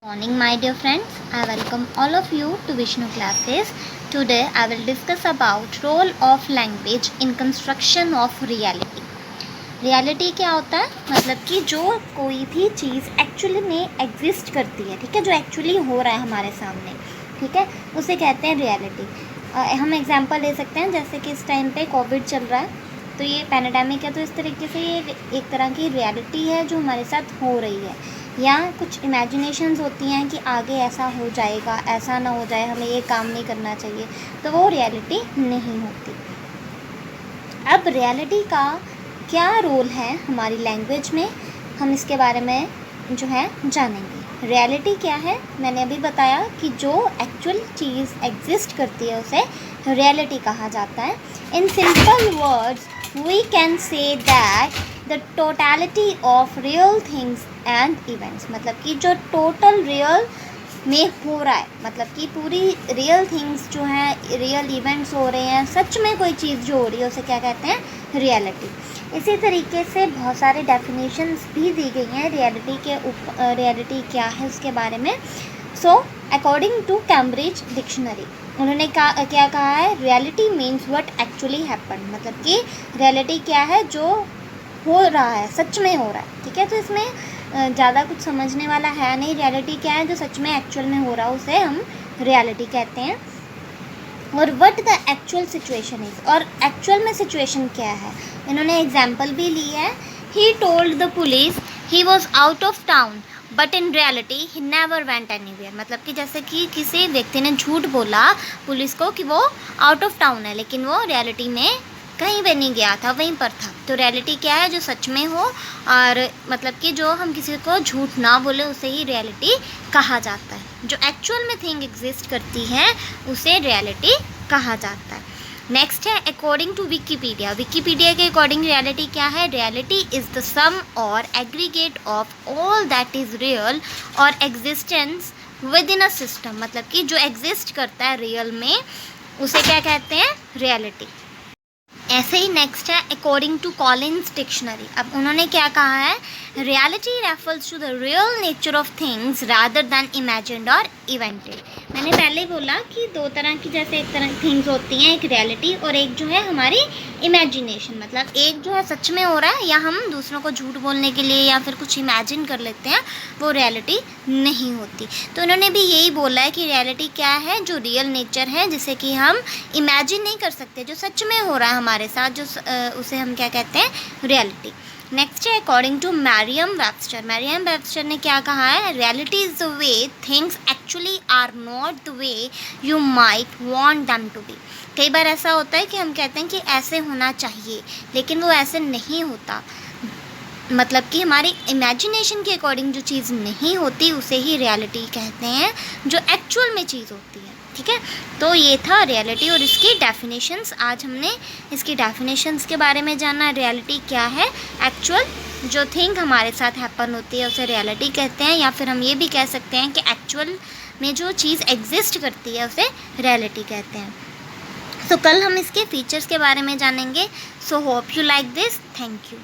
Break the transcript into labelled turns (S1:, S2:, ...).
S1: Morning, my dear friends. I welcome all of you to Vishnu classes. Today I will discuss about role of language in construction of reality. Reality क्या होता है? मतलब कि जो कोई भी चीज़ actually में एग्जिस्ट करती है, ठीक है, जो एक्चुअली हो रहा है हमारे सामने, ठीक है, उसे कहते हैं रियलिटी। हम एग्जांपल ले सकते हैं, जैसे कि इस टाइम पे कोविड चल रहा है, तो ये पैंडेमिक है, तो इस तरीके से ये एक तरह की रियलिटी है जो हमारे साथ हो रही है। या कुछ इमेजिनेशंस होती हैं कि आगे ऐसा हो जाएगा, ऐसा ना हो जाए, हमें ये काम नहीं करना चाहिए, तो वो रियलिटी नहीं होती। अब रियलिटी का क्या रोल है हमारी लैंग्वेज में, हम इसके बारे में जो है जानेंगे। रियलिटी क्या है, मैंने अभी बताया कि जो एक्चुअल चीज़ एग्जिस्ट करती है उसे रियलिटी कहा जाता है। In simple words we can say that the totality of real things and events, मतलब कि जो टोटल रियल में हो रहा है, मतलब कि पूरी रियल थिंग्स जो हैं, रियल इवेंट्स हो रहे हैं, सच में कोई चीज़ जो हो रही है उसे क्या कहते हैं? रियलिटी। इसी तरीके से बहुत सारे डेफिनेशंस भी दी गई हैं रियलिटी के रियलिटी क्या है उसके बारे में। So according to Cambridge dictionary, उन्होंने क्या कहा है? Reality means what actually happen, मतलब कि रियलिटी क्या है? जो हो रहा है, सच में हो रहा है, ठीक है। तो इसमें ज़्यादा कुछ समझने वाला है नहीं। रियलिटी क्या है? जो सच में एक्चुअल में हो रहा है उसे हम रियलिटी कहते हैं। और what the actual situation is, और एक्चुअल में सिचुएशन क्या है? इन्होंने एग्जाम्पल भी ली है। He told the police he was out of town but in reality he never went anywhere, मतलब कि जैसे कि किसी व्यक्ति ने झूठ बोला पुलिस को कि वो आउट ऑफ टाउन है, लेकिन वो रियलिटी में कहीं पे नहीं गया था, वहीं पर था। तो रियलिटी क्या है? जो सच में हो, और मतलब कि जो हम किसी को झूठ ना बोले उसे ही रियलिटी कहा जाता है। जो एक्चुअल में थिंग एग्जिस्ट करती है उसे रियलिटी कहा जाता है। नेक्स्ट है अकॉर्डिंग टू विकीपीडिया। विकीपीडिया के अकॉर्डिंग रियलिटी क्या है? Reality is the sum or aggregate of all that is real or existence within a system, मतलब कि जो एग्जिस्ट करता है रियल में उसे क्या कहते हैं? रियलिटी। ऐसे ही नेक्स्ट है अकॉर्डिंग टू कॉलिन्स डिक्शनरी। अब उन्होंने क्या कहा है? Reality refers to the real nature of things rather than imagined और इवेंटेड। मैंने पहले ही बोला कि दो तरह की, जैसे एक तरह की थिंग्स होती हैं, एक रियलिटी और एक जो है हमारी इमेजिनेशन, मतलब एक जो है सच में हो रहा है या हम दूसरों को झूठ बोलने के लिए या फिर कुछ इमेजिन कर लेते हैं, वो रियलिटी नहीं होती। तो उन्होंने भी यही बोला है कि रियलिटी क्या है? जो रियल नेचर है, जिसे कि हम इमेजिन नहीं कर सकते, जो सच में हो रहा है हमारे साथ, जो उसे हम क्या कहते हैं? रियलिटी। नेक्स्ट है according to Merriam Webster. Merriam Webster ने क्या कहा है? Reality is the way things actually are not the way you might want them to be. कई बार ऐसा होता है कि हम कहते हैं कि ऐसे होना चाहिए, लेकिन वो ऐसे नहीं होता, मतलब कि हमारी इमेजिनेशन के अकॉर्डिंग जो चीज़ नहीं होती उसे ही रियलिटी कहते हैं, जो एक्चुअल में चीज़ होती है, ठीक है। तो ये था रियलिटी और इसकी डेफिनेशंस। आज हमने इसकी डेफिनेशंस के बारे में जाना। रियलिटी क्या है? एक्चुअल जो थिंग हमारे साथ हैपन होती है उसे रियलिटी कहते हैं, या फिर हम ये भी कह सकते हैं कि एक्चुअल में जो चीज़ एग्जिस्ट करती है उसे रियलिटी कहते हैं। तो कल हम इसके फीचर्स के बारे में जानेंगे। So hope you like this. Thank you.